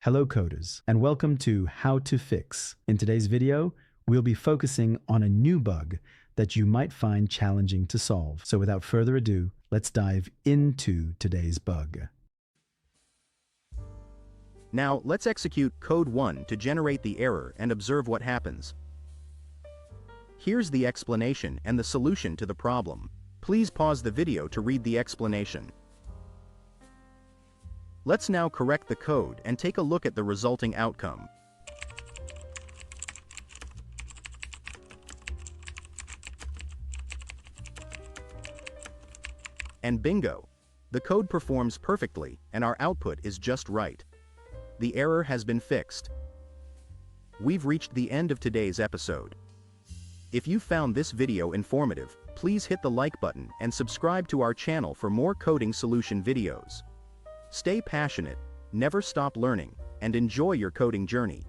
Hello coders, and welcome to How to Fix. In today's video, we'll be focusing on a new bug that you might find challenging to solve. So without further ado, let's dive into today's bug. Now, let's execute code 1 to generate the error and observe what happens. Here's the explanation and the solution to the problem. Please pause the video to read the explanation. Let's now correct the code and take a look at the resulting outcome. And bingo! The code performs perfectly and our output is just right. The error has been fixed. We've reached the end of today's episode. If you found this video informative, please hit the like button and subscribe to our channel for more coding solution videos. Stay passionate, never stop learning, and enjoy your coding journey.